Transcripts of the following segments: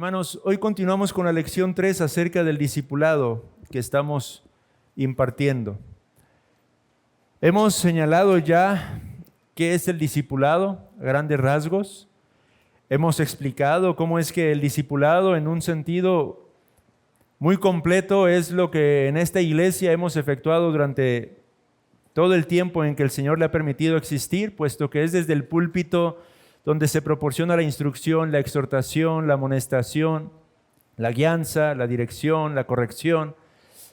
Hermanos, hoy continuamos con la lección 3 acerca del discipulado que estamos impartiendo. Hemos señalado ya qué es el discipulado a grandes rasgos. Hemos explicado cómo es que el discipulado en un sentido muy completo es lo que en esta iglesia hemos efectuado durante todo el tiempo en que el Señor le ha permitido existir, puesto que es desde el púlpito donde se proporciona la instrucción, la exhortación, la amonestación, la guianza, la dirección, la corrección,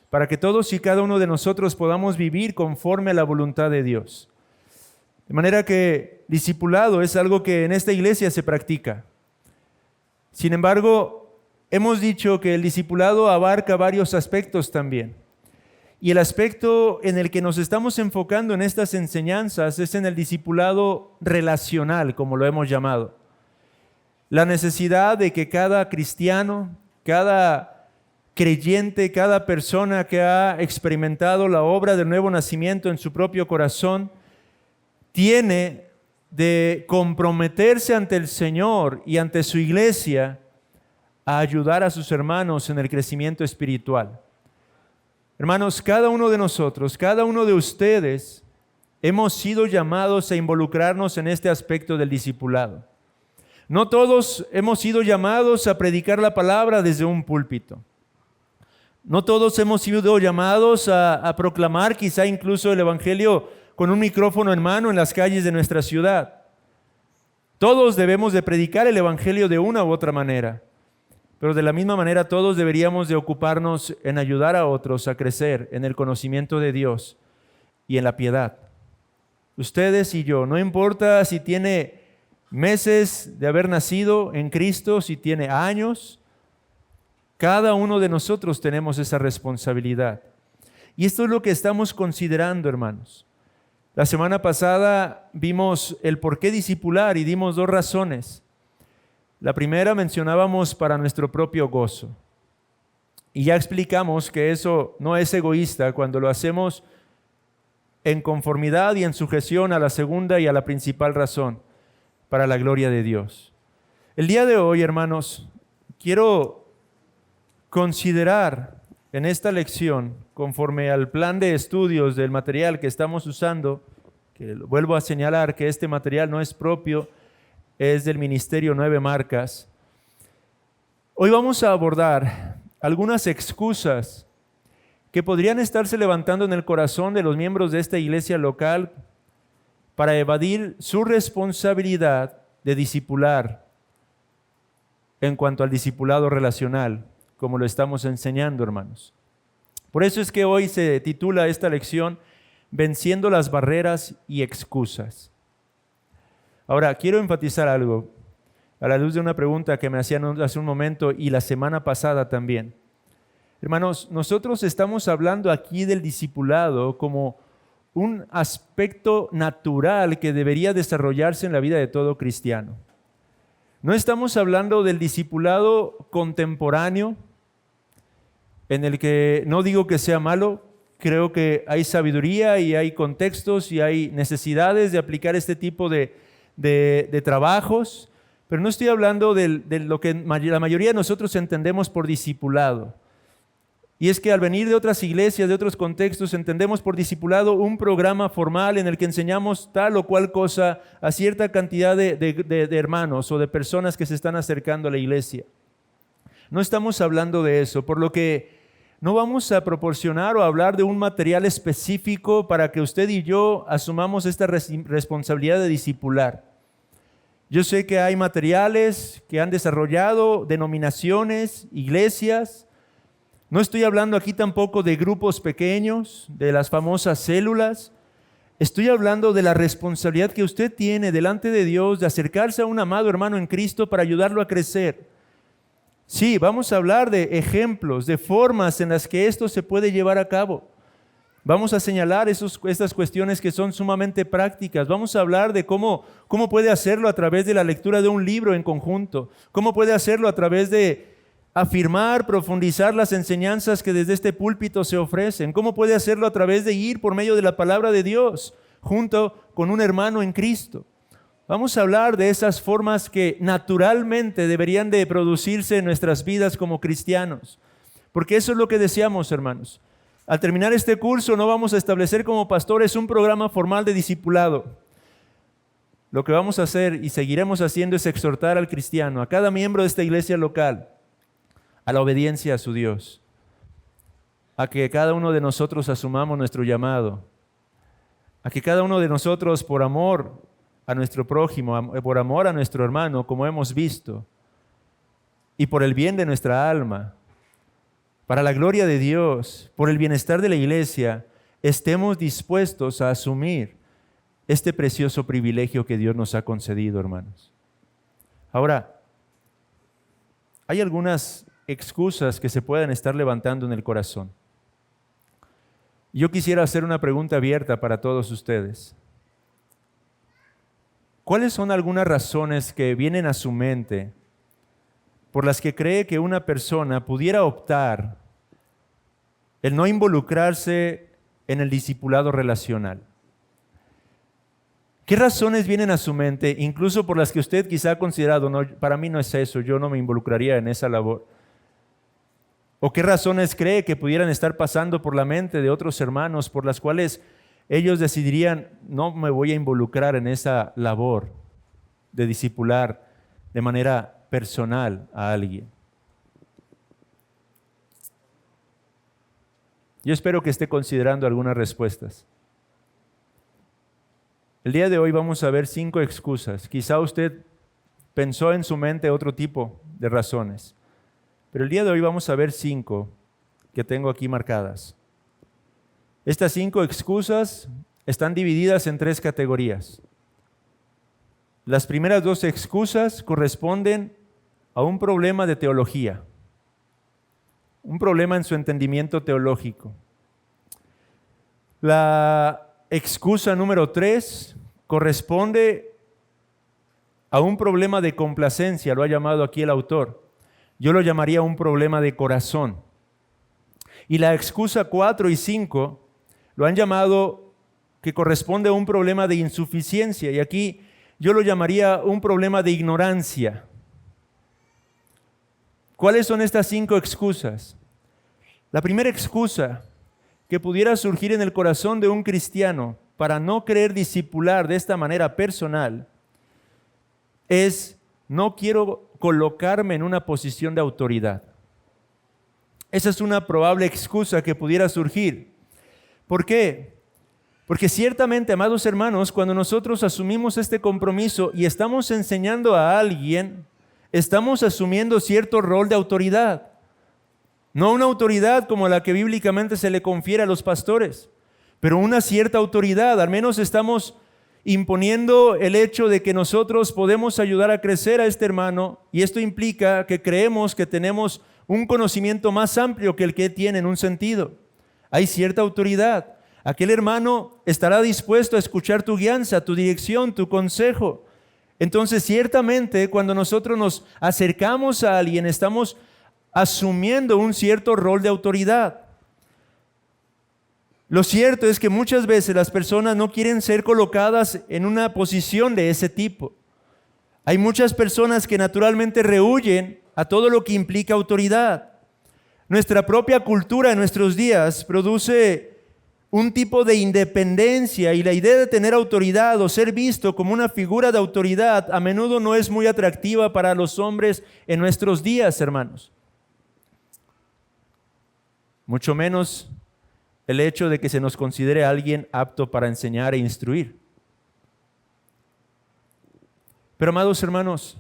para que todos y cada uno de nosotros podamos vivir conforme a la voluntad de Dios. De manera que discipulado es algo que en esta iglesia se practica. Sin embargo, hemos dicho que el discipulado abarca varios aspectos también. Y el aspecto en el que nos estamos enfocando en estas enseñanzas es en el discipulado relacional, como lo hemos llamado. La necesidad de que cada cristiano, cada creyente, cada persona que ha experimentado la obra del nuevo nacimiento en su propio corazón, tiene de comprometerse ante el Señor y ante su iglesia a ayudar a sus hermanos en el crecimiento espiritual. Hermanos, cada uno de nosotros, cada uno de ustedes, hemos sido llamados a involucrarnos en este aspecto del discipulado. No todos hemos sido llamados a predicar la palabra desde un púlpito. No todos hemos sido llamados a proclamar quizá incluso el evangelio con un micrófono en mano en las calles de nuestra ciudad. Todos debemos de predicar el evangelio de una u otra manera. Pero de la misma manera todos deberíamos de ocuparnos en ayudar a otros a crecer en el conocimiento de Dios y en la piedad. Ustedes y yo, no importa si tiene meses de haber nacido en Cristo, si tiene años, cada uno de nosotros tenemos esa responsabilidad. Y esto es lo que estamos considerando, hermanos. La semana pasada vimos el por qué discipular y dimos dos razones. La primera mencionábamos para nuestro propio gozo. Y ya explicamos que eso no es egoísta cuando lo hacemos en conformidad y en sujeción a la segunda y a la principal razón, para la gloria de Dios. El día de hoy, hermanos, quiero considerar en esta lección, conforme al plan de estudios del material que estamos usando, que vuelvo a señalar que este material no es propio, es del Ministerio 9 Marcas. Hoy vamos a abordar algunas excusas que podrían estarse levantando en el corazón de los miembros de esta iglesia local para evadir su responsabilidad de discipular en cuanto al discipulado relacional, como lo estamos enseñando, hermanos. Por eso es que hoy se titula esta lección Venciendo las barreras y excusas. Ahora, quiero enfatizar algo a la luz de una pregunta que me hacían hace un momento y la semana pasada también. Hermanos, nosotros estamos hablando aquí del discipulado como un aspecto natural que debería desarrollarse en la vida de todo cristiano. No estamos hablando del discipulado contemporáneo, en el que no digo que sea malo, creo que hay sabiduría y hay contextos y hay necesidades de aplicar este tipo de trabajos, pero no estoy hablando de lo que la mayoría de nosotros entendemos por discipulado. Y es que al venir de otras iglesias, de otros contextos, entendemos por discipulado un programa formal en el que enseñamos tal o cual cosa a cierta cantidad de hermanos o de personas que se están acercando a la iglesia. No estamos hablando de eso, por lo que no vamos a proporcionar o hablar de un material específico para que usted y yo asumamos esta responsabilidad de discipular. Yo sé que hay materiales que han desarrollado denominaciones, iglesias. No estoy hablando aquí tampoco de grupos pequeños, de las famosas células. Estoy hablando de la responsabilidad que usted tiene delante de Dios de acercarse a un amado hermano en Cristo para ayudarlo a crecer. Sí, vamos a hablar de ejemplos, de formas en las que esto se puede llevar a cabo. Vamos a señalar estas cuestiones que son sumamente prácticas. Vamos a hablar de cómo puede hacerlo a través de la lectura de un libro en conjunto. Cómo puede hacerlo a través de afirmar, profundizar las enseñanzas que desde este púlpito se ofrecen. Cómo puede hacerlo a través de ir por medio de la palabra de Dios junto con un hermano en Cristo. Vamos a hablar de esas formas que naturalmente deberían de producirse en nuestras vidas como cristianos. Porque eso es lo que deseamos, hermanos. Al terminar este curso no vamos a establecer como pastores un programa formal de discipulado. Lo que vamos a hacer y seguiremos haciendo es exhortar al cristiano, a cada miembro de esta iglesia local, a la obediencia a su Dios, a que cada uno de nosotros asumamos nuestro llamado, a que cada uno de nosotros, por amor a nuestro prójimo, por amor a nuestro hermano, como hemos visto, y por el bien de nuestra alma, para la gloria de Dios, por el bienestar de la iglesia, estemos dispuestos a asumir este precioso privilegio que Dios nos ha concedido, hermanos. Ahora, hay algunas excusas que se pueden estar levantando en el corazón. Yo quisiera hacer una pregunta abierta para todos ustedes. ¿Cuáles son algunas razones que vienen a su mente por las que cree que una persona pudiera optar el no involucrarse en el discipulado relacional? ¿Qué razones vienen a su mente, incluso por las que usted quizá ha considerado, no, para mí no es eso, yo no me involucraría en esa labor? ¿O qué razones cree que pudieran estar pasando por la mente de otros hermanos por las cuales ellos decidirían, no me voy a involucrar en esa labor de discipular de manera personal a alguien? Yo espero que esté considerando algunas respuestas. El día de hoy vamos a ver 5 excusas. Quizá usted pensó en su mente otro tipo de razones, pero el día de hoy vamos a ver 5 que tengo aquí marcadas. Estas 5 excusas están divididas en 3 categorías. Las primeras 2 excusas corresponden a un problema de teología, un problema en su entendimiento teológico. La excusa número 3 corresponde a un problema de complacencia, lo ha llamado aquí el autor. Yo lo llamaría un problema de corazón. Y la excusa 4 y 5 lo han llamado que corresponde a un problema de insuficiencia, y aquí yo lo llamaría un problema de ignorancia. ¿Cuáles son estas 5 excusas? La primera excusa que pudiera surgir en el corazón de un cristiano para no querer discipular de esta manera personal es: no quiero colocarme en una posición de autoridad. Esa es una probable excusa que pudiera surgir. ¿Por qué? Porque ciertamente, amados hermanos, cuando nosotros asumimos este compromiso y estamos enseñando a alguien, estamos asumiendo cierto rol de autoridad. No una autoridad como la que bíblicamente se le confiere a los pastores, pero una cierta autoridad. Al menos estamos imponiendo el hecho de que nosotros podemos ayudar a crecer a este hermano, y esto implica que creemos que tenemos un conocimiento más amplio que el que tiene en un sentido. Hay cierta autoridad. Aquel hermano estará dispuesto a escuchar tu guianza, tu dirección, tu consejo. Entonces, ciertamente, cuando nosotros nos acercamos a alguien, estamos asumiendo un cierto rol de autoridad. Lo cierto es que muchas veces las personas no quieren ser colocadas en una posición de ese tipo. Hay muchas personas que naturalmente rehuyen a todo lo que implica autoridad. Nuestra propia cultura en nuestros días produce un tipo de independencia, y la idea de tener autoridad o ser visto como una figura de autoridad a menudo no es muy atractiva para los hombres en nuestros días, hermanos. Mucho menos el hecho de que se nos considere alguien apto para enseñar e instruir. Pero, amados hermanos,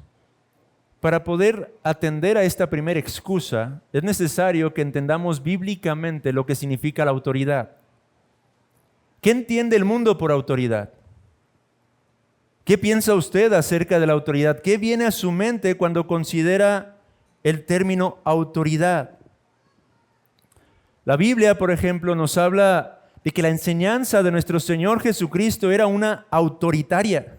para poder atender a esta primera excusa, es necesario que entendamos bíblicamente lo que significa la autoridad. ¿Qué entiende el mundo por autoridad? ¿Qué piensa usted acerca de la autoridad? ¿Qué viene a su mente cuando considera el término autoridad? La Biblia, por ejemplo, nos habla de que la enseñanza de nuestro Señor Jesucristo era una autoritaria.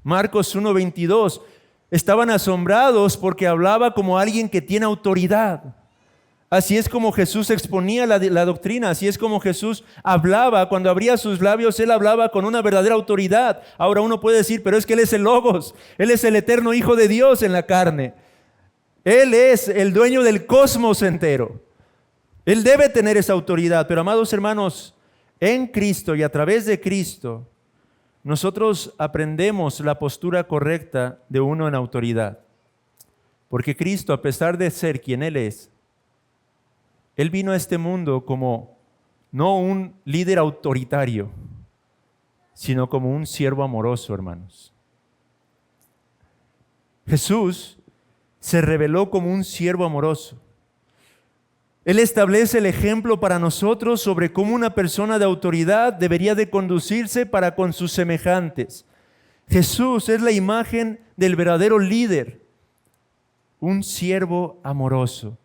Marcos 1:22. Estaban asombrados porque hablaba como alguien que tiene autoridad. Así es como Jesús exponía la doctrina, así es como Jesús hablaba. Cuando abría sus labios, Él hablaba con una verdadera autoridad. Ahora uno puede decir, pero es que Él es el Logos, Él es el eterno Hijo de Dios en la carne. Él es el dueño del cosmos entero. Él debe tener esa autoridad, pero amados hermanos, en Cristo y a través de Cristo, nosotros aprendemos la postura correcta de uno en autoridad. Porque Cristo, a pesar de ser quien Él es, Él vino a este mundo como no un líder autoritario, sino como un siervo amoroso, hermanos. Jesús se reveló como un siervo amoroso. Él establece el ejemplo para nosotros sobre cómo una persona de autoridad debería de conducirse para con sus semejantes. Jesús es la imagen del verdadero líder, un siervo amoroso.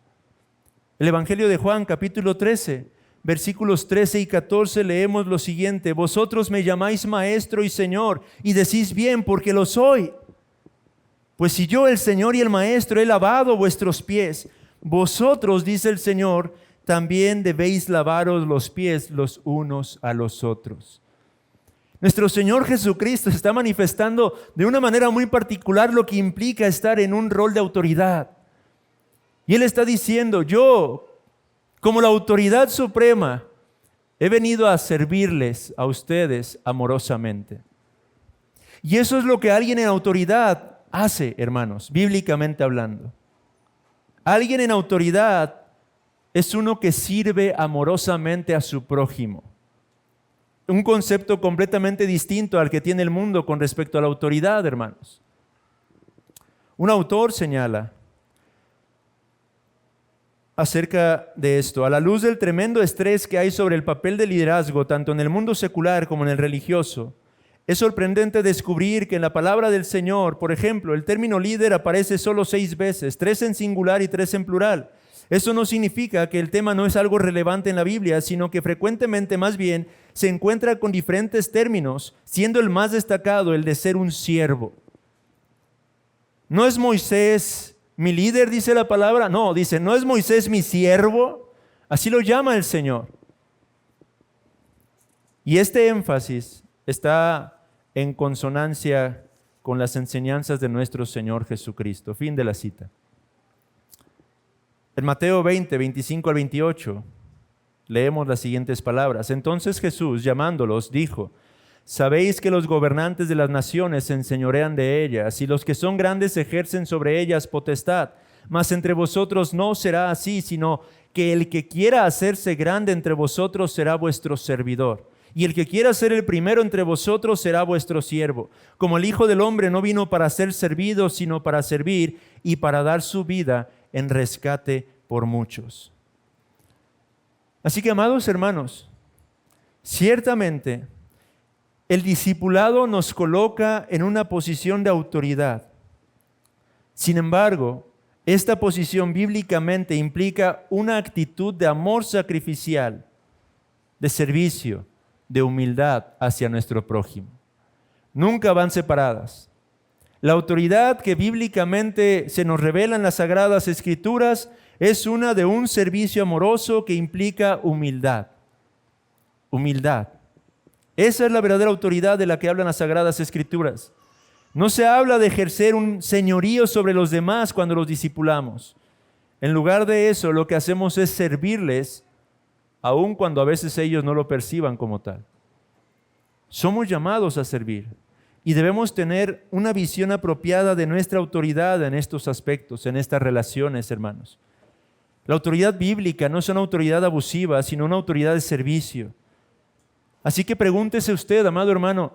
El Evangelio de Juan, capítulo 13, versículos 13 y 14, leemos lo siguiente: vosotros me llamáis Maestro y Señor, y decís bien, porque lo soy. Pues si yo, el Señor y el Maestro, he lavado vuestros pies, vosotros, dice el Señor, también debéis lavaros los pies los unos a los otros. Nuestro Señor Jesucristo está manifestando de una manera muy particular lo que implica estar en un rol de autoridad. Y Él está diciendo: yo, como la autoridad suprema, he venido a servirles a ustedes amorosamente. Y eso es lo que alguien en autoridad hace, hermanos, bíblicamente hablando. Alguien en autoridad es uno que sirve amorosamente a su prójimo. Un concepto completamente distinto al que tiene el mundo con respecto a la autoridad, hermanos. Un autor señala acerca de esto: a la luz del tremendo estrés que hay sobre el papel de liderazgo, tanto en el mundo secular como en el religioso, es sorprendente descubrir que en la palabra del Señor, por ejemplo, el término líder aparece solo 6 veces, 3 en singular y 3 en plural. Eso no significa que el tema no es algo relevante en la Biblia, sino que frecuentemente más bien se encuentra con diferentes términos, siendo el más destacado el de ser un siervo. No es Moisés mi líder, dice la palabra. No, dice, no es Moisés mi siervo. Así lo llama el Señor. Y este énfasis está en consonancia con las enseñanzas de nuestro Señor Jesucristo. Fin de la cita. En Mateo 20, 25 al 28, leemos las siguientes palabras. Entonces Jesús, llamándolos, dijo: sabéis que los gobernantes de las naciones se enseñorean de ellas, y los que son grandes ejercen sobre ellas potestad. Mas entre vosotros no será así, sino que el que quiera hacerse grande entre vosotros será vuestro servidor. Y el que quiera ser el primero entre vosotros será vuestro siervo. Como el Hijo del Hombre no vino para ser servido, sino para servir y para dar su vida en rescate por muchos. Así que, amados hermanos, ciertamente el discipulado nos coloca en una posición de autoridad. Sin embargo, esta posición bíblicamente implica una actitud de amor sacrificial, de servicio, de humildad hacia nuestro prójimo. Nunca van separadas. La autoridad que bíblicamente se nos revela en las Sagradas Escrituras es una de un servicio amoroso que implica humildad. Humildad. Esa es la verdadera autoridad de la que hablan las Sagradas Escrituras. No se habla de ejercer un señorío sobre los demás cuando los discipulamos. En lugar de eso, lo que hacemos es servirles, aun cuando a veces ellos no lo perciban como tal. Somos llamados a servir y debemos tener una visión apropiada de nuestra autoridad en estos aspectos, en estas relaciones, hermanos. La autoridad bíblica no es una autoridad abusiva, sino una autoridad de servicio. Así que pregúntese usted, amado hermano,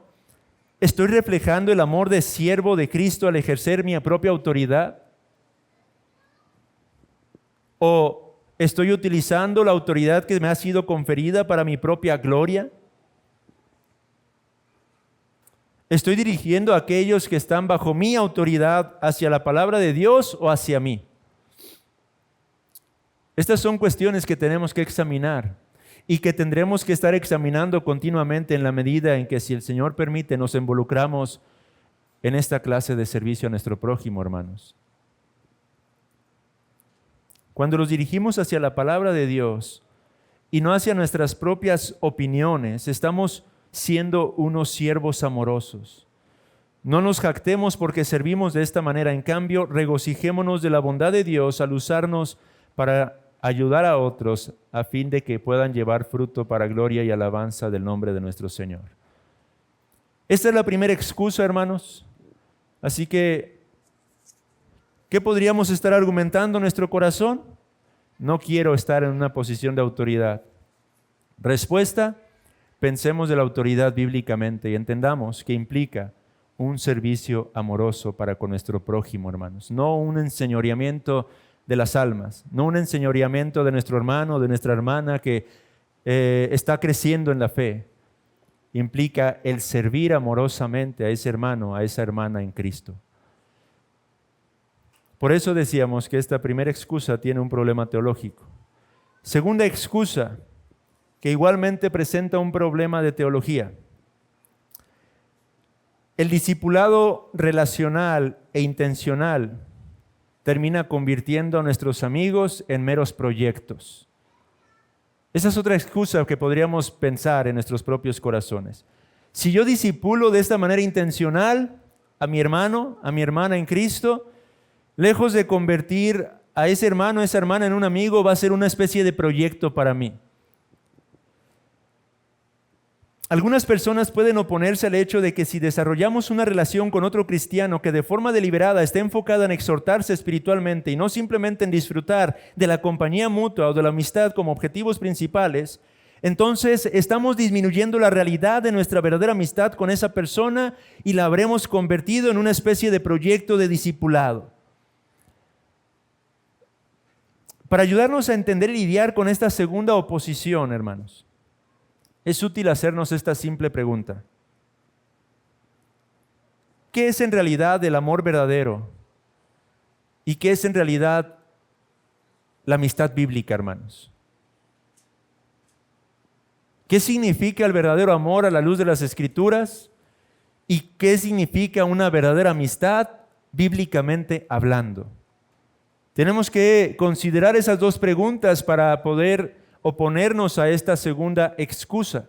¿estoy reflejando el amor de siervo de Cristo al ejercer mi propia autoridad? ¿O estoy utilizando la autoridad que me ha sido conferida para mi propia gloria? ¿Estoy dirigiendo a aquellos que están bajo mi autoridad hacia la palabra de Dios o hacia mí? Estas son cuestiones que tenemos que examinar y que tendremos que estar examinando continuamente en la medida en que, si el Señor permite, nos involucramos en esta clase de servicio a nuestro prójimo, hermanos. cuando los dirigimos hacia la palabra de Dios y no hacia nuestras propias opiniones, estamos siendo unos siervos amorosos. No nos jactemos porque servimos de esta manera. En cambio, regocijémonos de la bondad de Dios al usarnos para ayudar a otros a fin de que puedan llevar fruto para gloria y alabanza del nombre de nuestro Señor. Esta es la primera excusa, hermanos. Así que, ¿qué podríamos estar argumentando en nuestro corazón? No quiero estar en una posición de autoridad. Respuesta: pensemos de la autoridad bíblicamente y entendamos que implica un servicio amoroso para con nuestro prójimo, hermanos. No un enseñoreamiento de las almas, no un enseñoreamiento de nuestro hermano, de nuestra hermana que está creciendo en la fe. Implica el servir amorosamente a ese hermano, a esa hermana en Cristo. Por eso decíamos que esta primera excusa tiene un problema teológico. Segunda excusa, que igualmente presenta un problema de teología. El discipulado relacional e intencional termina convirtiendo a nuestros amigos en meros proyectos. Esa es otra excusa que podríamos pensar en nuestros propios corazones. Si yo discipulo de esta manera intencional a mi hermano, a mi hermana en Cristo, lejos de convertir a ese hermano, a esa hermana en un amigo, va a ser una especie de proyecto para mí. Algunas personas pueden oponerse al hecho de que si desarrollamos una relación con otro cristiano que de forma deliberada esté enfocada en exhortarse espiritualmente y no simplemente en disfrutar de la compañía mutua o de la amistad como objetivos principales, entonces estamos disminuyendo la realidad de nuestra verdadera amistad con esa persona y la habremos convertido en una especie de proyecto de discipulado. Para ayudarnos a entender y lidiar con esta segunda oposición, hermanos, es útil hacernos esta simple pregunta. ¿Qué es en realidad el amor verdadero? ¿Y qué es en realidad la amistad bíblica, hermanos? ¿Qué significa el verdadero amor a la luz de las Escrituras? ¿Y qué significa una verdadera amistad bíblicamente hablando? Tenemos que considerar esas dos preguntas para poder oponernos a esta segunda excusa.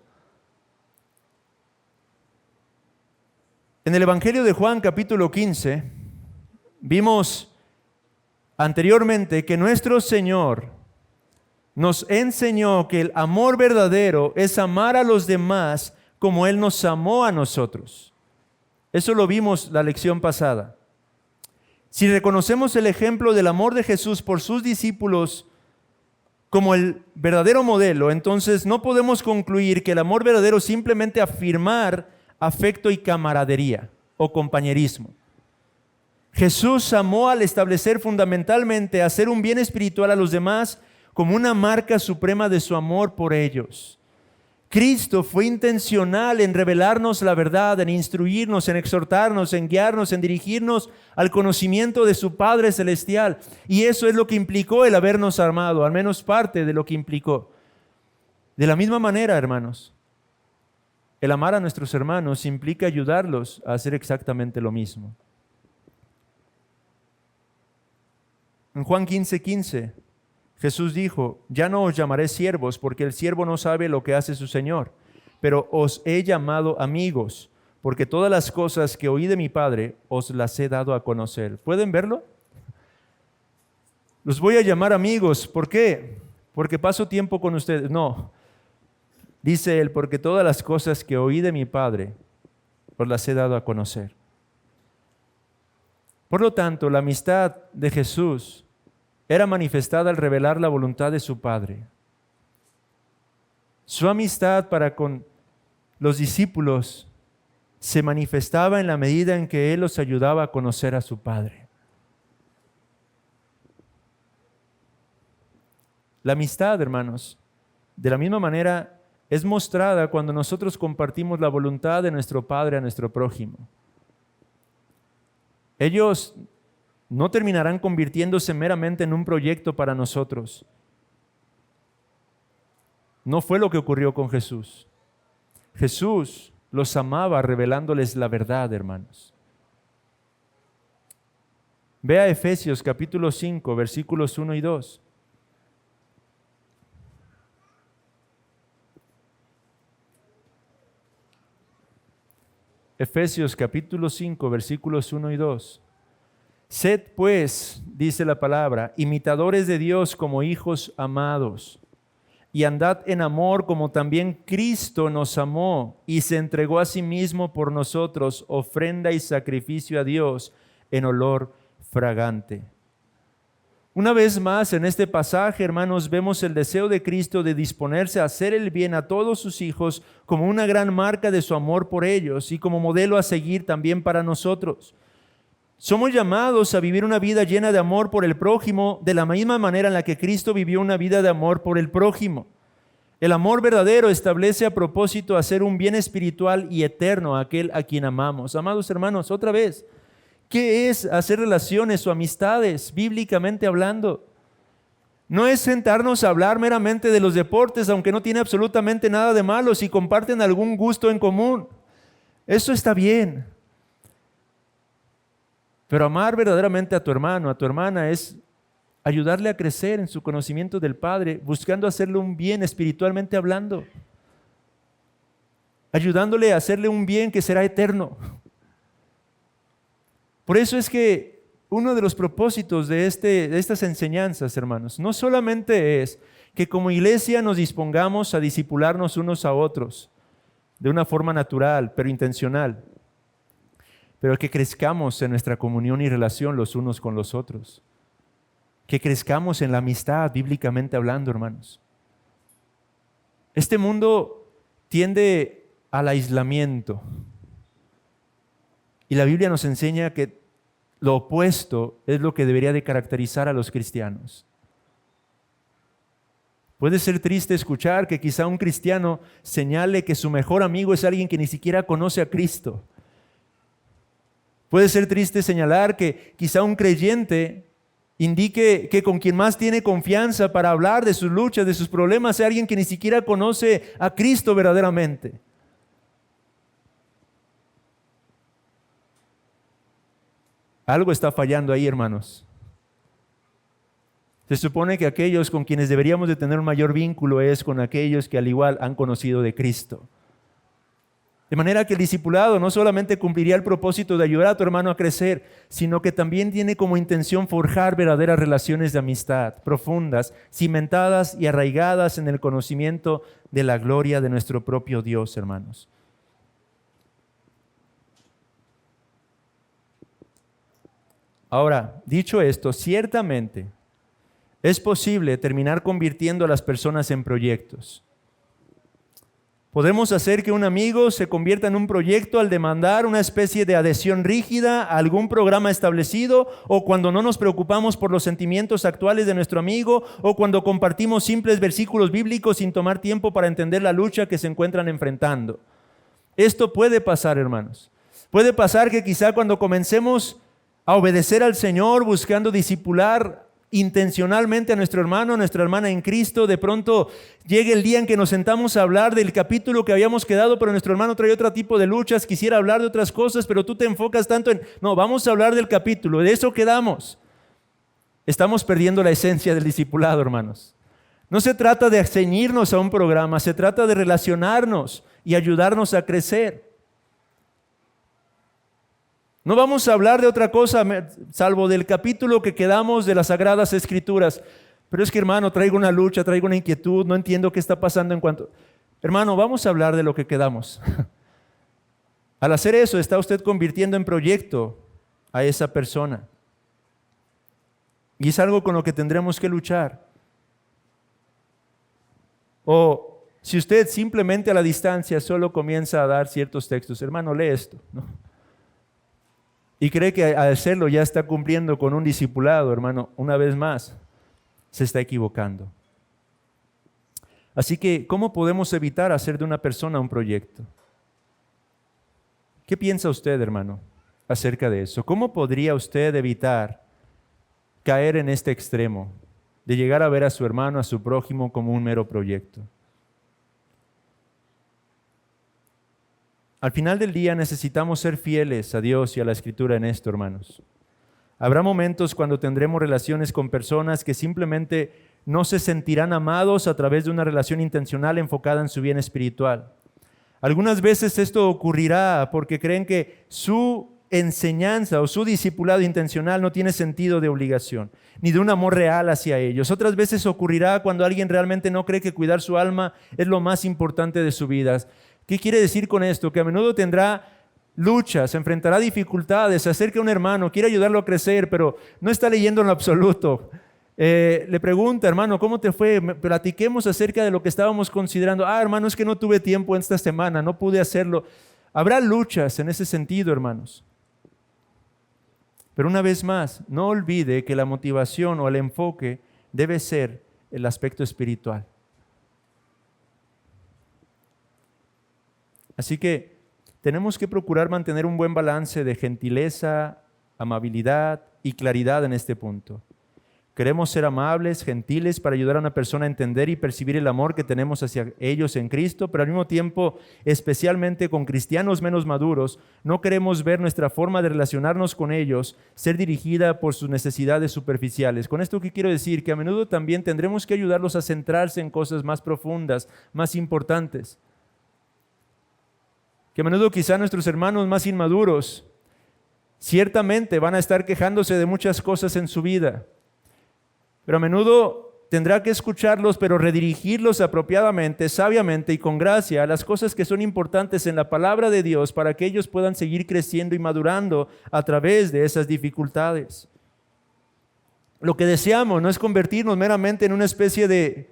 En el Evangelio de Juan, capítulo 15, vimos anteriormente que nuestro Señor nos enseñó que el amor verdadero es amar a los demás como Él nos amó a nosotros. Eso lo vimos la lección pasada. Si reconocemos el ejemplo del amor de Jesús por sus discípulos como el verdadero modelo, entonces no podemos concluir que el amor verdadero es simplemente afirmar afecto y camaradería o compañerismo. Jesús amó al establecer fundamentalmente hacer un bien espiritual a los demás como una marca suprema de su amor por ellos. Cristo fue intencional en revelarnos la verdad, en instruirnos, en exhortarnos, en guiarnos, en dirigirnos al conocimiento de su Padre Celestial. Y eso es lo que implicó el habernos amado, al menos parte de lo que implicó. De la misma manera, hermanos, el amar a nuestros hermanos implica ayudarlos a hacer exactamente lo mismo. En Juan 15:15, Jesús dijo: ya no os llamaré siervos, porque el siervo no sabe lo que hace su Señor, pero os he llamado amigos, porque todas las cosas que oí de mi Padre os las he dado a conocer. ¿Pueden verlo? Los voy a llamar amigos. ¿Por qué? Porque paso tiempo con ustedes. No. Dice él, porque todas las cosas que oí de mi Padre os las he dado a conocer. Por lo tanto, la amistad de Jesús era manifestada al revelar la voluntad de su Padre. Su amistad para con los discípulos se manifestaba en la medida en que Él los ayudaba a conocer a su Padre. La amistad, hermanos, de la misma manera es mostrada cuando nosotros compartimos la voluntad de nuestro Padre a nuestro prójimo. Ellos no terminarán convirtiéndose meramente en un proyecto para nosotros. No fue lo que ocurrió con Jesús. Jesús los amaba revelándoles la verdad, hermanos. Vea Efesios capítulo 5, versículos 1 y 2. Efesios capítulo 5, versículos 1 y 2. Sed pues, dice la palabra, imitadores de Dios como hijos amados, y andad en amor como también Cristo nos amó y se entregó a sí mismo por nosotros, ofrenda y sacrificio a Dios en olor fragante. Una vez más, en este pasaje, hermanos, vemos el deseo de Cristo de disponerse a hacer el bien a todos sus hijos como una gran marca de su amor por ellos y como modelo a seguir también para nosotros. Somos llamados a vivir una vida llena de amor por el prójimo de la misma manera en la que Cristo vivió una vida de amor por el prójimo. El amor verdadero establece a propósito hacer un bien espiritual y eterno a aquel a quien amamos. Amados hermanos, otra vez, ¿qué es hacer relaciones o amistades, bíblicamente hablando? No es sentarnos a hablar meramente de los deportes, aunque no tiene absolutamente nada de malo si comparten algún gusto en común. Eso está bien. Pero amar verdaderamente a tu hermano, a tu hermana, es ayudarle a crecer en su conocimiento del Padre, buscando hacerle un bien espiritualmente hablando, ayudándole a hacerle un bien que será eterno. Por eso es que uno de los propósitos de estas enseñanzas, hermanos, no solamente es que como iglesia nos dispongamos a discipularnos unos a otros de una forma natural, pero intencional, pero que crezcamos en nuestra comunión y relación los unos con los otros, que crezcamos en la amistad, bíblicamente hablando, hermanos. Este mundo tiende al aislamiento y la Biblia nos enseña que lo opuesto es lo que debería de caracterizar a los cristianos. Puede ser triste escuchar que quizá un cristiano señale que su mejor amigo es alguien que ni siquiera conoce a Cristo. Puede ser triste señalar que quizá un creyente indique que con quien más tiene confianza para hablar de sus luchas, de sus problemas, sea alguien que ni siquiera conoce a Cristo verdaderamente. Algo está fallando ahí, hermanos. Se supone que aquellos con quienes deberíamos de tener un mayor vínculo es con aquellos que al igual han conocido de Cristo. De manera que el discipulado no solamente cumpliría el propósito de ayudar a tu hermano a crecer, sino que también tiene como intención forjar verdaderas relaciones de amistad, profundas, cimentadas y arraigadas en el conocimiento de la gloria de nuestro propio Dios, hermanos. Ahora, dicho esto, ciertamente es posible terminar convirtiendo a las personas en proyectos. Podemos hacer que un amigo se convierta en un proyecto al demandar una especie de adhesión rígida a algún programa establecido, o cuando no nos preocupamos por los sentimientos actuales de nuestro amigo, o cuando compartimos simples versículos bíblicos sin tomar tiempo para entender la lucha que se encuentran enfrentando. Esto puede pasar, hermanos. Puede pasar que quizá cuando comencemos a obedecer al Señor, buscando discipular intencionalmente a nuestro hermano, a nuestra hermana en Cristo, de pronto llegue el día en que nos sentamos a hablar del capítulo que habíamos quedado, pero nuestro hermano trae otro tipo de luchas, quisiera hablar de otras cosas, pero tú te enfocas tanto en, no, vamos a hablar del capítulo, de eso quedamos. Estamos perdiendo la esencia del discipulado, hermanos. No se trata de ceñirnos a un programa, se trata de relacionarnos y ayudarnos a crecer. No vamos a hablar de otra cosa salvo del capítulo que quedamos de las Sagradas Escrituras. Pero es que, hermano, traigo una lucha, traigo una inquietud, no entiendo qué está pasando en cuanto... Hermano, vamos a hablar de lo que quedamos. Al hacer eso, está usted convirtiendo en proyecto a esa persona. Y es algo con lo que tendremos que luchar. O si usted simplemente a la distancia solo comienza a dar ciertos textos, hermano, lee esto, ¿no? Y cree que al hacerlo ya está cumpliendo con un discipulado, hermano, una vez más, se está equivocando. Así que, ¿cómo podemos evitar hacer de una persona un proyecto? ¿Qué piensa usted, hermano, acerca de eso? ¿Cómo podría usted evitar caer en este extremo de llegar a ver a su hermano, a su prójimo, como un mero proyecto? Al final del día necesitamos ser fieles a Dios y a la Escritura en esto, hermanos. Habrá momentos cuando tendremos relaciones con personas que simplemente no se sentirán amados a través de una relación intencional enfocada en su bien espiritual. Algunas veces esto ocurrirá porque creen que su enseñanza o su discipulado intencional no tiene sentido de obligación, ni de un amor real hacia ellos. Otras veces ocurrirá cuando alguien realmente no cree que cuidar su alma es lo más importante de su vida. ¿Qué quiere decir con esto? Que a menudo tendrá luchas, enfrentará dificultades, se acerca a un hermano, quiere ayudarlo a crecer, pero no está leyendo en lo absoluto. Le pregunta, hermano, ¿cómo te fue? Platiquemos acerca de lo que estábamos considerando. Hermano, es que no tuve tiempo en esta semana, no pude hacerlo. Habrá luchas en ese sentido, hermanos. Pero una vez más, no olvide que la motivación o el enfoque debe ser el aspecto espiritual. Así que tenemos que procurar mantener un buen balance de gentileza, amabilidad y claridad en este punto. Queremos ser amables, gentiles, para ayudar a una persona a entender y percibir el amor que tenemos hacia ellos en Cristo, pero al mismo tiempo, especialmente con cristianos menos maduros, no queremos ver nuestra forma de relacionarnos con ellos ser dirigida por sus necesidades superficiales. Con esto, ¿qué quiero decir? Que a menudo también tendremos que ayudarlos a centrarse en cosas más profundas, más importantes. Que a menudo quizá nuestros hermanos más inmaduros ciertamente van a estar quejándose de muchas cosas en su vida, pero a menudo tendrá que escucharlos, pero redirigirlos apropiadamente, sabiamente y con gracia a las cosas que son importantes en la palabra de Dios para que ellos puedan seguir creciendo y madurando a través de esas dificultades. Lo que deseamos no es convertirnos meramente en una especie de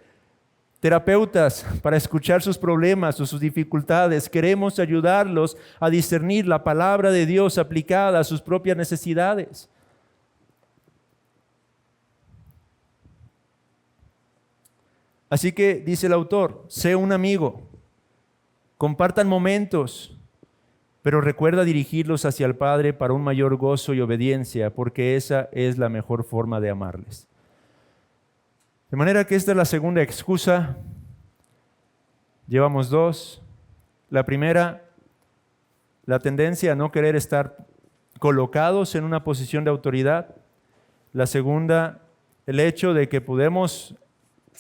terapeutas para escuchar sus problemas o sus dificultades. Queremos ayudarlos a discernir la palabra de Dios aplicada a sus propias necesidades. Así que, dice el autor, sé un amigo, compartan momentos, pero recuerda dirigirlos hacia el Padre para un mayor gozo y obediencia, porque esa es la mejor forma de amarles. De manera que esta es la segunda excusa. Llevamos dos. La primera, la tendencia a no querer estar colocados en una posición de autoridad. La segunda, el hecho de que podemos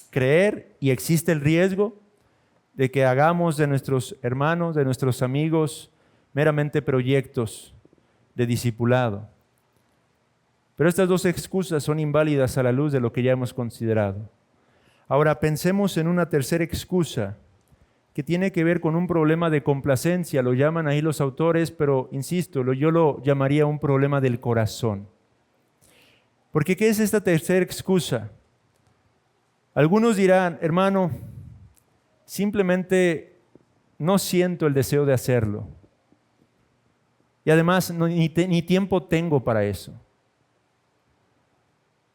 creer y existe el riesgo de que hagamos de nuestros hermanos, de nuestros amigos, meramente proyectos de discipulado. Pero estas dos excusas son inválidas a la luz de lo que ya hemos considerado. Ahora pensemos en una tercera excusa que tiene que ver con un problema de complacencia, lo llaman ahí los autores, pero insisto, yo lo llamaría un problema del corazón. Porque ¿qué es esta tercera excusa? Algunos dirán, hermano, simplemente no siento el deseo de hacerlo. Y además ni tiempo tengo para eso.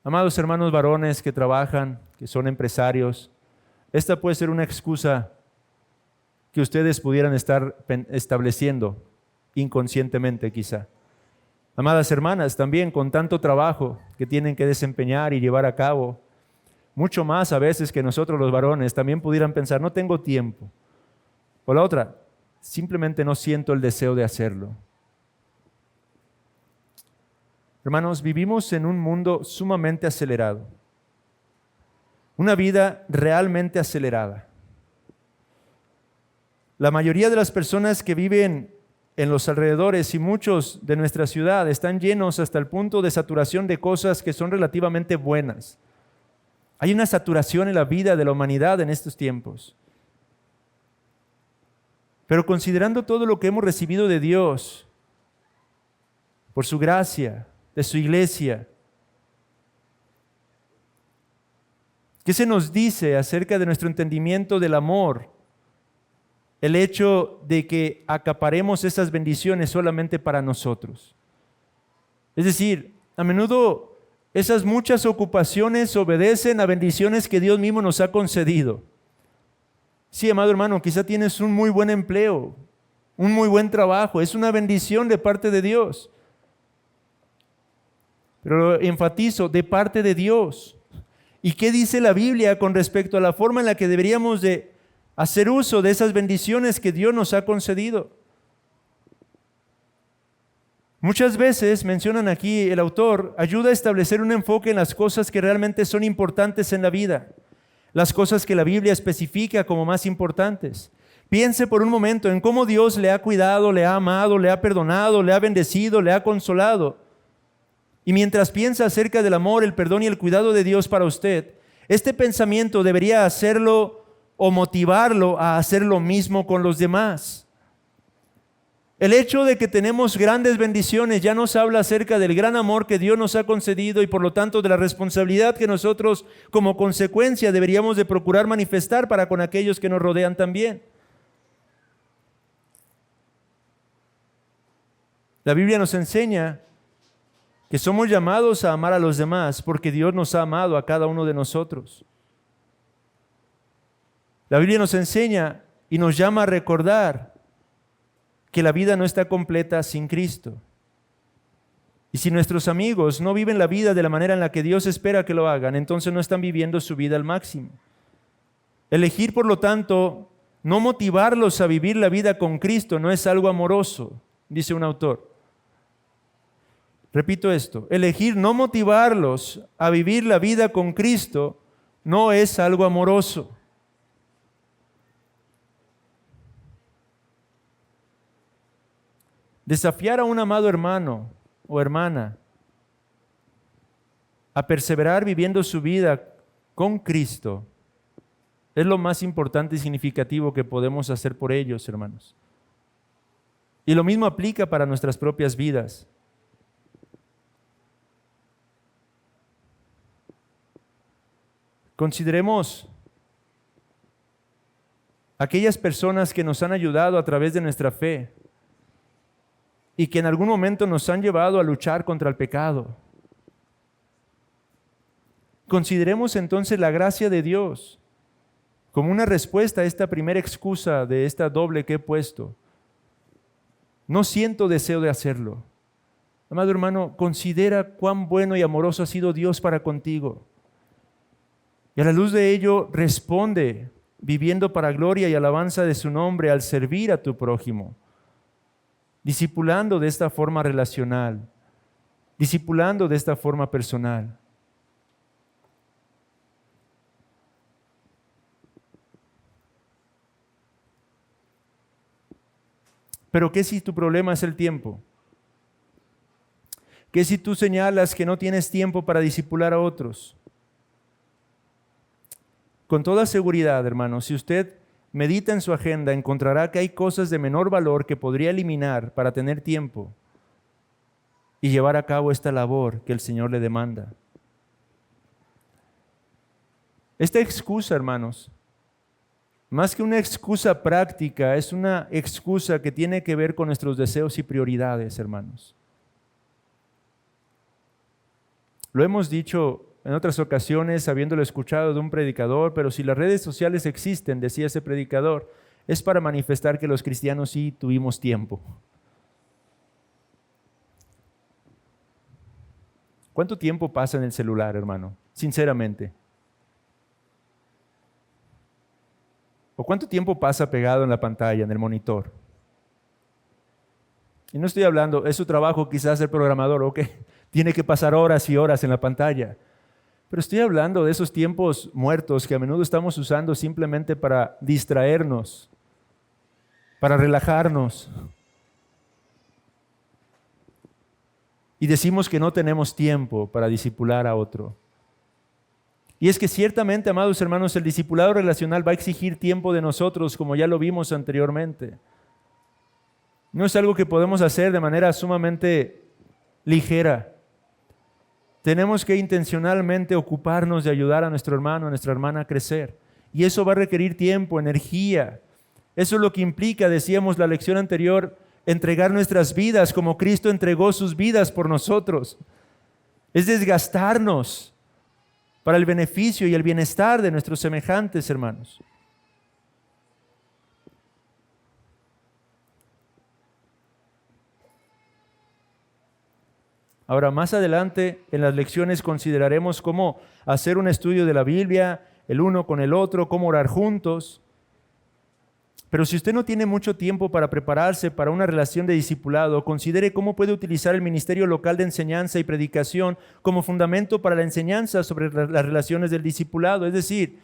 Amados hermanos varones que trabajan, que son empresarios, esta puede ser una excusa que ustedes pudieran estar estableciendo inconscientemente quizá. Amadas hermanas, también con tanto trabajo que tienen que desempeñar y llevar a cabo, mucho más a veces que nosotros los varones, también pudieran pensar, no tengo tiempo. O la otra, simplemente no siento el deseo de hacerlo. Hermanos, vivimos en un mundo sumamente acelerado, una vida realmente acelerada. La mayoría de las personas que viven en los alrededores y muchos de nuestra ciudad están llenos hasta el punto de saturación de cosas que son relativamente buenas. Hay una saturación en la vida de la humanidad en estos tiempos. Pero considerando todo lo que hemos recibido de Dios, por su gracia, de su iglesia, ¿qué se nos dice acerca de nuestro entendimiento del amor? El hecho de que acaparemos esas bendiciones solamente para nosotros. Es decir, a menudo esas muchas ocupaciones obedecen a bendiciones que Dios mismo nos ha concedido. Sí, amado hermano, quizá tienes un muy buen empleo, un muy buen trabajo, es una bendición de parte de Dios. Pero lo enfatizo, de parte de Dios. ¿Y qué dice la Biblia con respecto a la forma en la que deberíamos de hacer uso de esas bendiciones que Dios nos ha concedido? Muchas veces, mencionan aquí el autor, ayuda a establecer un enfoque en las cosas que realmente son importantes en la vida, las cosas que la Biblia especifica como más importantes. Piense por un momento en cómo Dios le ha cuidado, le ha amado, le ha perdonado, le ha bendecido, le ha consolado. Y mientras piensa acerca del amor, el perdón y el cuidado de Dios para usted, este pensamiento debería hacerlo o motivarlo a hacer lo mismo con los demás. El hecho de que tenemos grandes bendiciones ya nos habla acerca del gran amor que Dios nos ha concedido y por lo tanto de la responsabilidad que nosotros como consecuencia deberíamos de procurar manifestar para con aquellos que nos rodean también. La Biblia nos enseña que somos llamados a amar a los demás porque Dios nos ha amado a cada uno de nosotros. La Biblia nos enseña y nos llama a recordar que la vida no está completa sin Cristo. Y si nuestros amigos no viven la vida de la manera en la que Dios espera que lo hagan, entonces no están viviendo su vida al máximo. Elegir, por lo tanto, no motivarlos a vivir la vida con Cristo no es algo amoroso, dice un autor. Repito esto, elegir no motivarlos a vivir la vida con Cristo no es algo amoroso. Desafiar a un amado hermano o hermana a perseverar viviendo su vida con Cristo es lo más importante y significativo que podemos hacer por ellos, hermanos. Y lo mismo aplica para nuestras propias vidas. Consideremos aquellas personas que nos han ayudado a través de nuestra fe y que en algún momento nos han llevado a luchar contra el pecado. Consideremos entonces la gracia de Dios como una respuesta a esta primera excusa de esta doble que he puesto. No siento deseo de hacerlo. Amado hermano, considera cuán bueno y amoroso ha sido Dios para contigo. Y a la luz de ello, responde viviendo para gloria y alabanza de su nombre al servir a tu prójimo, discipulando de esta forma relacional, discipulando de esta forma personal. Pero ¿qué si tu problema es el tiempo? ¿Qué si tú señalas que no tienes tiempo para discipular a otros? Con toda seguridad, hermano, si usted medita en su agenda, encontrará que hay cosas de menor valor que podría eliminar para tener tiempo y llevar a cabo esta labor que el Señor le demanda. Esta excusa, hermanos, más que una excusa práctica, es una excusa que tiene que ver con nuestros deseos y prioridades, hermanos. Lo hemos dicho en otras ocasiones, habiéndolo escuchado de un predicador, pero si las redes sociales existen, decía ese predicador, es para manifestar que los cristianos sí tuvimos tiempo. ¿Cuánto tiempo pasa en el celular, hermano? Sinceramente. ¿O cuánto tiempo pasa pegado en la pantalla, en el monitor? Y no estoy hablando, es su trabajo quizás ser programador, ok, tiene que pasar horas y horas en la pantalla. Pero estoy hablando de esos tiempos muertos que a menudo estamos usando simplemente para distraernos, para relajarnos. Y decimos que no tenemos tiempo para discipular a otro. Y es que ciertamente, amados hermanos, el discipulado relacional va a exigir tiempo de nosotros, como ya lo vimos anteriormente. No es algo que podemos hacer de manera sumamente ligera. Tenemos que intencionalmente ocuparnos de ayudar a nuestro hermano, a nuestra hermana a crecer. Y eso va a requerir tiempo, energía. Eso es lo que implica, decíamos la lección anterior, entregar nuestras vidas como Cristo entregó sus vidas por nosotros. Es desgastarnos para el beneficio y el bienestar de nuestros semejantes, hermanos. Ahora, más adelante en las lecciones consideraremos cómo hacer un estudio de la Biblia, el uno con el otro, cómo orar juntos. Pero si usted no tiene mucho tiempo para prepararse para una relación de discipulado, considere cómo puede utilizar el ministerio local de enseñanza y predicación como fundamento para la enseñanza sobre las relaciones del discipulado. Es decir,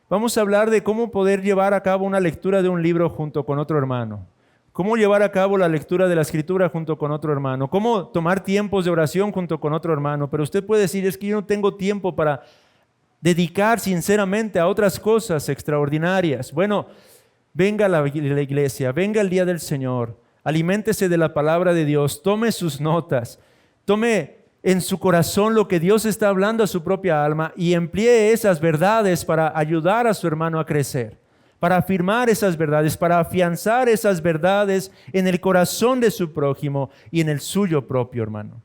Vamos a hablar de cómo poder llevar a cabo una lectura de un libro junto con otro hermano. Cómo llevar a cabo la lectura de la Escritura junto con otro hermano. Cómo tomar tiempos de oración junto con otro hermano. Pero usted puede decir, es que yo no tengo tiempo para dedicar sinceramente a otras cosas extraordinarias. Bueno, venga a la iglesia, venga el día del Señor, aliméntese de la palabra de Dios, tome sus notas, tome en su corazón lo que Dios está hablando a su propia alma y emplee esas verdades para ayudar a su hermano a crecer, para afirmar esas verdades, para afianzar esas verdades en el corazón de su prójimo y en el suyo propio, hermano.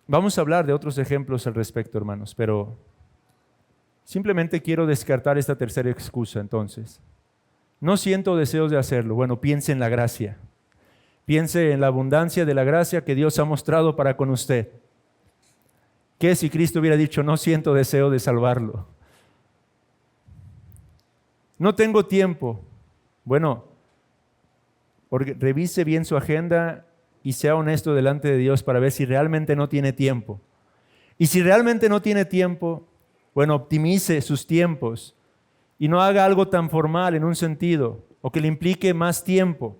Vamos a hablar de otros ejemplos al respecto, hermanos, pero simplemente quiero descartar esta tercera excusa entonces. No siento deseos de hacerlo. Bueno, piense en la gracia. Piense en la abundancia de la gracia que Dios ha mostrado para con usted. ¿Qué si Cristo hubiera dicho, no siento deseo de salvarlo? No tengo tiempo. Bueno, revise bien su agenda y sea honesto delante de Dios para ver si realmente no tiene tiempo. Y si realmente no tiene tiempo, bueno, optimice sus tiempos y no haga algo tan formal en un sentido o que le implique más tiempo,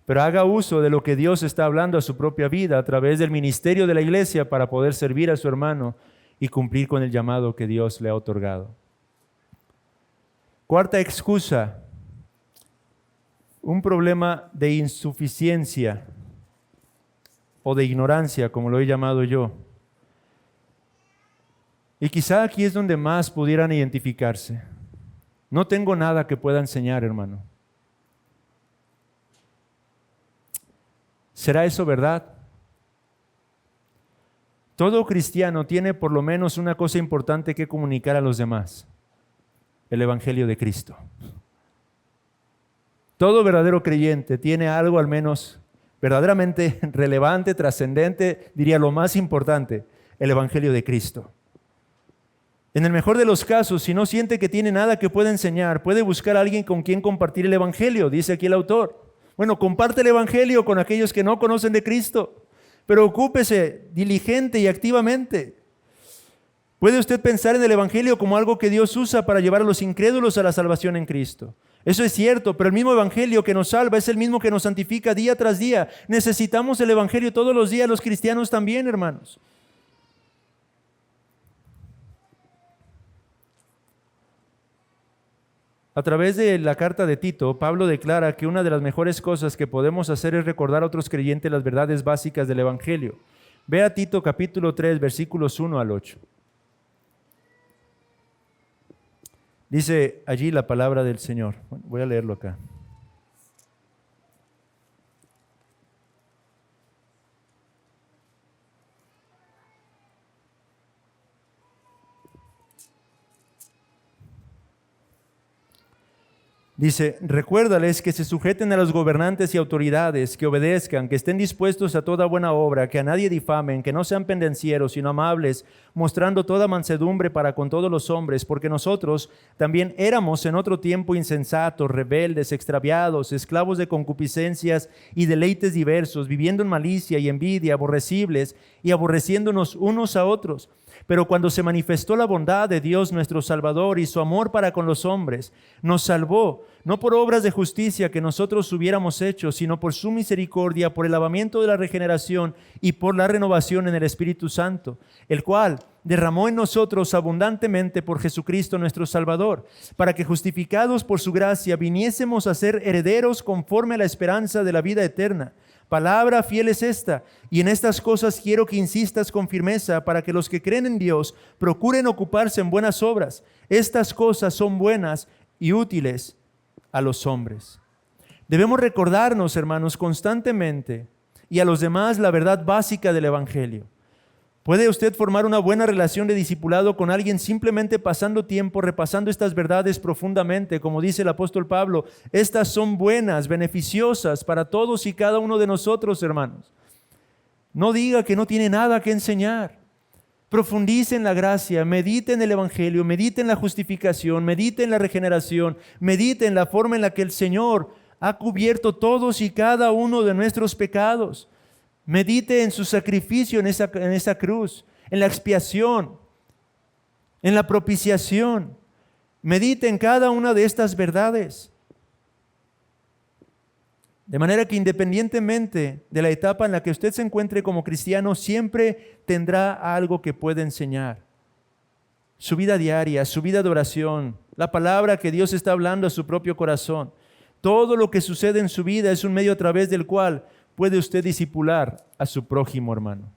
pero haga uso de lo que Dios está hablando a su propia vida a través del ministerio de la iglesia para poder servir a su hermano y cumplir con el llamado que Dios le ha otorgado. Cuarta excusa, un problema de insuficiencia o de ignorancia, como lo he llamado yo. Y quizá aquí es donde más pudieran identificarse. No tengo nada que pueda enseñar, hermano. ¿Será eso verdad? Todo cristiano tiene por lo menos una cosa importante que comunicar a los demás: el Evangelio de Cristo. Todo verdadero creyente tiene algo al menos verdaderamente relevante, trascendente, diría lo más importante, el Evangelio de Cristo. En el mejor de los casos, si no siente que tiene nada que pueda enseñar, puede buscar a alguien con quien compartir el Evangelio, dice aquí el autor. Bueno, comparte el Evangelio con aquellos que no conocen de Cristo, pero ocúpese diligente y activamente. ¿Puede usted pensar en el Evangelio como algo que Dios usa para llevar a los incrédulos a la salvación en Cristo? Eso es cierto, pero el mismo Evangelio que nos salva es el mismo que nos santifica día tras día. Necesitamos el Evangelio todos los días, los cristianos también, hermanos. A través de la carta de Tito, Pablo declara que una de las mejores cosas que podemos hacer es recordar a otros creyentes las verdades básicas del Evangelio. Ve a Tito capítulo 3, versículos 1 al 8. Dice allí la palabra del Señor. Bueno, voy a leerlo acá. Dice, recuérdales que se sujeten a los gobernantes y autoridades, que obedezcan, que estén dispuestos a toda buena obra, que a nadie difamen, que no sean pendencieros, sino amables, mostrando toda mansedumbre para con todos los hombres, porque nosotros también éramos en otro tiempo insensatos, rebeldes, extraviados, esclavos de concupiscencias y deleites diversos, viviendo en malicia y envidia, aborrecibles y aborreciéndonos unos a otros. Pero cuando se manifestó la bondad de Dios nuestro Salvador y su amor para con los hombres, nos salvó, no por obras de justicia que nosotros hubiéramos hecho, sino por su misericordia, por el lavamiento de la regeneración y por la renovación en el Espíritu Santo, el cual derramó en nosotros abundantemente por Jesucristo nuestro Salvador, para que justificados por su gracia viniésemos a ser herederos conforme a la esperanza de la vida eterna. Palabra fiel es esta, y en estas cosas quiero que insistas con firmeza para que los que creen en Dios procuren ocuparse en buenas obras. Estas cosas son buenas y útiles a los hombres. Debemos recordarnos, hermanos, constantemente y a los demás la verdad básica del Evangelio. ¿Puede usted formar una buena relación de discipulado con alguien simplemente pasando tiempo repasando estas verdades profundamente? Como dice el apóstol Pablo, estas son buenas, beneficiosas para todos y cada uno de nosotros, hermanos. No diga que no tiene nada que enseñar. Profundice en la gracia, medite en el Evangelio, medite en la justificación, medite en la regeneración, medite en la forma en la que el Señor ha cubierto todos y cada uno de nuestros pecados. Medite en su sacrificio en esa cruz, en la expiación, en la propiciación. Medite en cada una de estas verdades. De manera que independientemente de la etapa en la que usted se encuentre como cristiano, siempre tendrá algo que pueda enseñar. Su vida diaria, su vida de oración, la palabra que Dios está hablando a su propio corazón. Todo lo que sucede en su vida es un medio a través del cual puede usted discipular a su prójimo hermano.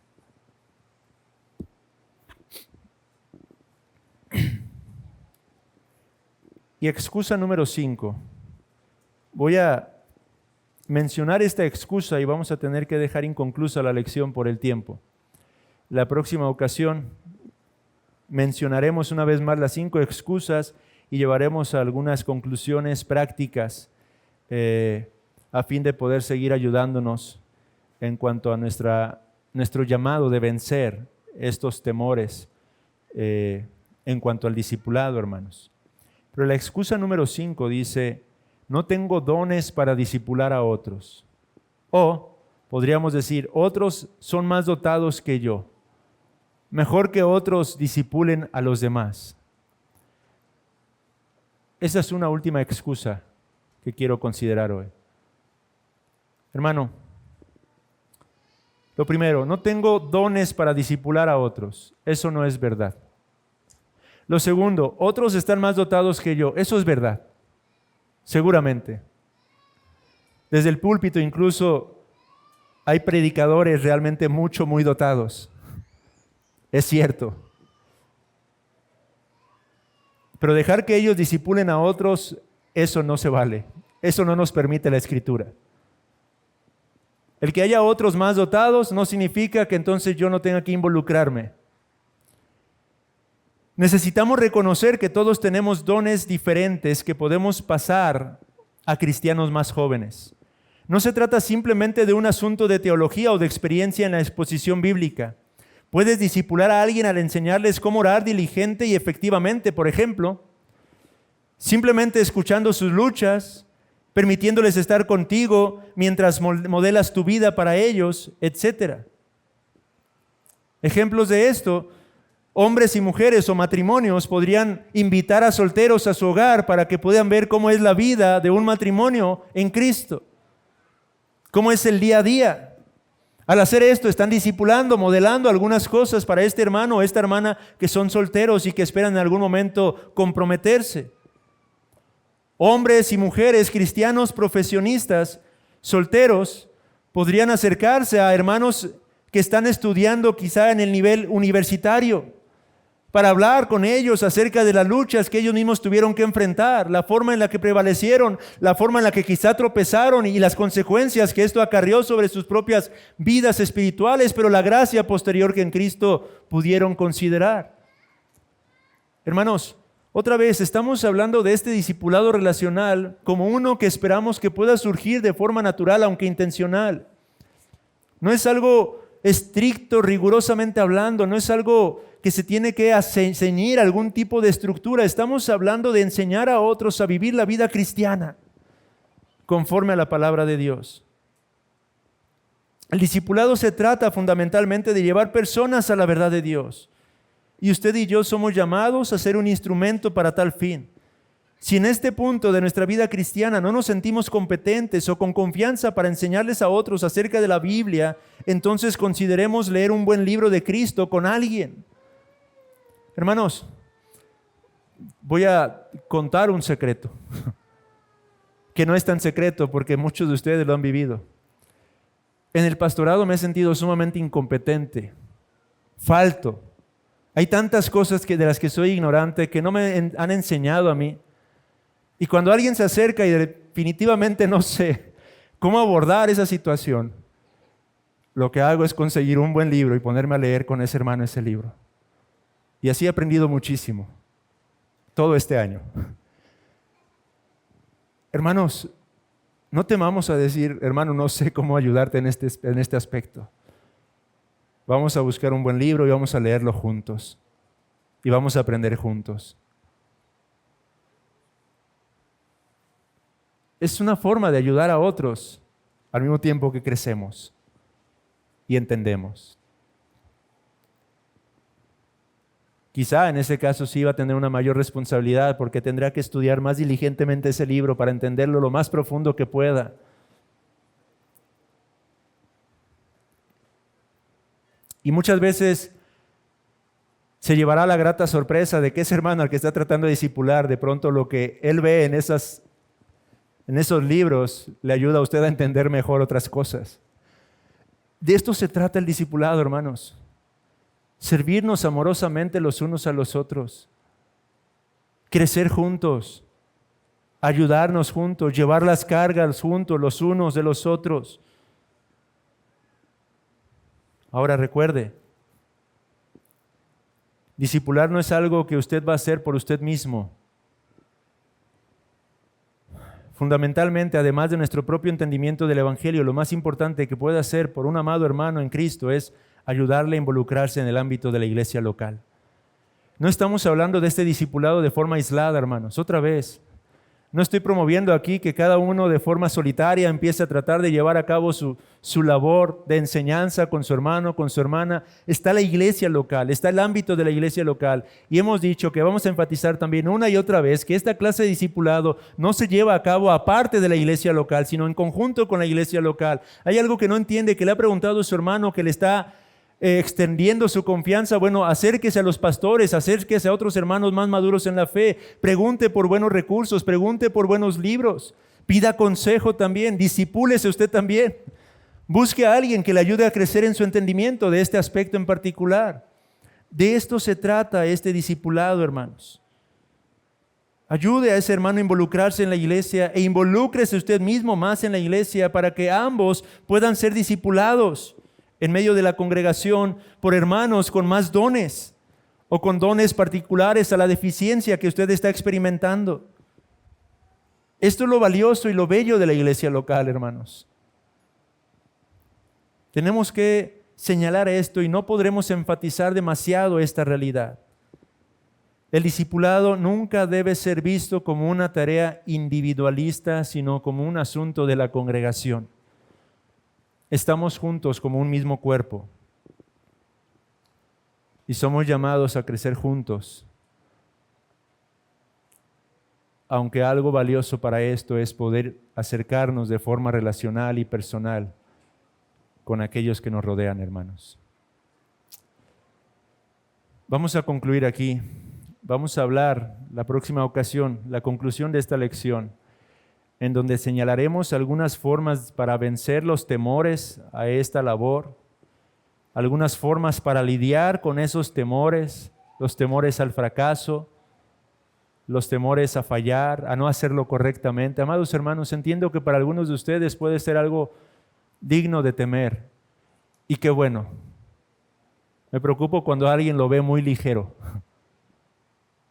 Y excusa número 5. Voy a mencionar esta excusa y vamos a tener que dejar inconclusa la lección por el tiempo. La próxima ocasión mencionaremos una vez más las 5 excusas y llevaremos a algunas conclusiones prácticas a fin de poder seguir ayudándonos en cuanto a nuestro llamado de vencer estos temores en cuanto al discipulado, hermanos. Pero la excusa número 5 dice: no tengo dones para discipular a otros. O podríamos decir, otros son más dotados que yo. Mejor que otros discipulen a los demás. Esa es una última excusa que quiero considerar hoy. Hermano, lo primero, no tengo dones para discipular a otros. Eso no es verdad. Lo segundo, otros están más dotados que yo. Eso es verdad. Seguramente. Desde el púlpito incluso hay predicadores realmente muy dotados. Es cierto. Pero dejar que ellos discipulen a otros, eso no se vale. Eso no nos permite la Escritura. El que haya otros más dotados no significa que entonces yo no tenga que involucrarme. Necesitamos reconocer que todos tenemos dones diferentes que podemos pasar a cristianos más jóvenes. No se trata simplemente de un asunto de teología o de experiencia en la exposición bíblica. Puedes discipular a alguien al enseñarles cómo orar diligente y efectivamente, por ejemplo, simplemente escuchando sus luchas, permitiéndoles estar contigo mientras modelas tu vida para ellos, etc. Ejemplos de esto: hombres y mujeres o matrimonios podrían invitar a solteros a su hogar para que puedan ver cómo es la vida de un matrimonio en Cristo, cómo es el día a día. Al hacer esto están discipulando, modelando algunas cosas para este hermano o esta hermana que son solteros y que esperan en algún momento comprometerse. Hombres y mujeres cristianos profesionistas, solteros, podrían acercarse a hermanos que están estudiando quizá en el nivel universitario para hablar con ellos acerca de las luchas que ellos mismos tuvieron que enfrentar, la forma en la que prevalecieron, la forma en la que quizá tropezaron y las consecuencias que esto acarrió sobre sus propias vidas espirituales, pero la gracia posterior que en Cristo pudieron considerar. Hermanos, otra vez estamos hablando de este discipulado relacional como uno que esperamos que pueda surgir de forma natural, aunque intencional. No es algo estricto, rigurosamente hablando, no es algo que se tiene que ceñir a algún tipo de estructura. Estamos hablando de enseñar a otros a vivir la vida cristiana conforme a la palabra de Dios. El discipulado se trata fundamentalmente de llevar personas a la verdad de Dios. Y usted y yo somos llamados a ser un instrumento para tal fin. Si en este punto de nuestra vida cristiana no nos sentimos competentes o con confianza para enseñarles a otros acerca de la Biblia, entonces consideremos leer un buen libro de Cristo con alguien. Hermanos, voy a contar un secreto, que no es tan secreto porque muchos de ustedes lo han vivido. En el pastorado me he sentido sumamente incompetente, falto. Hay tantas cosas de las que soy ignorante que no me han enseñado a mí. Y cuando alguien se acerca y definitivamente no sé cómo abordar esa situación, lo que hago es conseguir un buen libro y ponerme a leer con ese hermano ese libro. Y así he aprendido muchísimo, todo este año. Hermanos, no temamos a decir, hermano, no sé cómo ayudarte en este aspecto. Vamos a buscar un buen libro y vamos a leerlo juntos. Y vamos a aprender juntos. Es una forma de ayudar a otros al mismo tiempo que crecemos. y entendemos. Quizá en ese caso sí va a tener una mayor responsabilidad porque tendrá que estudiar más diligentemente ese libro para entenderlo lo más profundo que pueda. Y muchas veces se llevará la grata sorpresa de que ese hermano al que está tratando de discipular, de pronto lo que él ve en esos libros le ayuda a usted a entender mejor otras cosas. De esto se trata el discipulado, hermanos. Servirnos amorosamente los unos a los otros. Crecer juntos. Ayudarnos juntos. Llevar las cargas juntos los unos de los otros. Ahora recuerde, discipular no es algo que usted va a hacer por usted mismo. Fundamentalmente, además de nuestro propio entendimiento del Evangelio, lo más importante que puede hacer por un amado hermano en Cristo es ayudarle a involucrarse en el ámbito de la iglesia local. No estamos hablando de este discipulado de forma aislada, hermanos. Otra vez, no estoy promoviendo aquí que cada uno de forma solitaria empiece a tratar de llevar a cabo su labor de enseñanza con su hermano, con su hermana. Está la iglesia local, está el ámbito de la iglesia local. Y hemos dicho que vamos a enfatizar también una y otra vez que esta clase de discipulado no se lleva a cabo aparte de la iglesia local, sino en conjunto con la iglesia local. Hay algo que no entiende, que le ha preguntado a su hermano, que le está extendiendo su confianza. Bueno, acérquese a los pastores, acérquese a otros hermanos más maduros en la fe, pregunte por buenos recursos, pregunte por buenos libros, pida consejo también, discipúlese usted también. Busque a alguien que le ayude a crecer en su entendimiento de este aspecto en particular. De esto se trata este discipulado, hermanos. Ayude a ese hermano a involucrarse en la iglesia e involúcrese usted mismo más en la iglesia para que ambos puedan ser discipulados en medio de la congregación por hermanos con más dones o con dones particulares a la deficiencia que usted está experimentando. Esto es lo valioso y lo bello de la iglesia local, hermanos. Tenemos que señalar esto y no podremos enfatizar demasiado esta realidad. El discipulado nunca debe ser visto como una tarea individualista, sino como un asunto de la congregación. Estamos juntos como un mismo cuerpo y somos llamados a crecer juntos. Aunque algo valioso para esto es poder acercarnos de forma relacional y personal con aquellos que nos rodean, hermanos. Vamos a concluir aquí. Vamos a hablar la próxima ocasión, la conclusión de esta lección, en donde señalaremos algunas formas para vencer los temores a esta labor, algunas formas para lidiar con esos temores, los temores al fracaso, los temores a fallar, a no hacerlo correctamente. Amados hermanos, entiendo que para algunos de ustedes puede ser algo digno de temer, y qué bueno. Me preocupo cuando alguien lo ve muy ligero,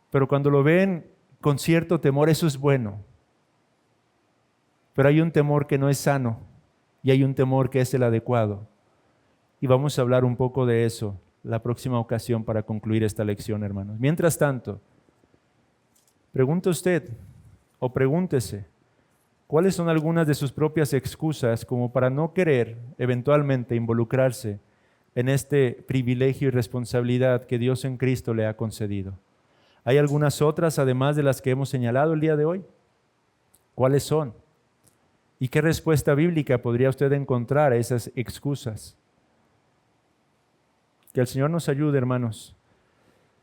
pero cuando lo ven con cierto temor, eso es bueno. Pero hay un temor que no es sano y hay un temor que es el adecuado. Y vamos a hablar un poco de eso la próxima ocasión para concluir esta lección, hermanos. Mientras tanto, pregunte usted o pregúntese, ¿cuáles son algunas de sus propias excusas como para no querer eventualmente involucrarse en este privilegio y responsabilidad que Dios en Cristo le ha concedido? ¿Hay algunas otras además de las que hemos señalado el día de hoy? ¿Cuáles son? ¿Y qué respuesta bíblica podría usted encontrar a esas excusas? Que el Señor nos ayude, hermanos.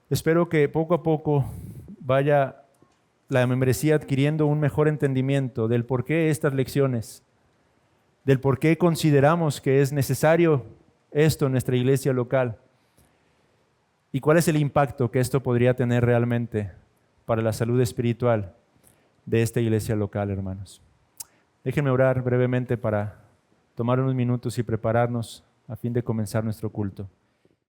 Espero que poco a poco vaya la membresía adquiriendo un mejor entendimiento del por qué estas lecciones, del por qué consideramos que es necesario esto en nuestra iglesia local y cuál es el impacto que esto podría tener realmente para la salud espiritual de esta iglesia local, hermanos. Déjenme orar brevemente para tomar unos minutos y prepararnos a fin de comenzar nuestro culto.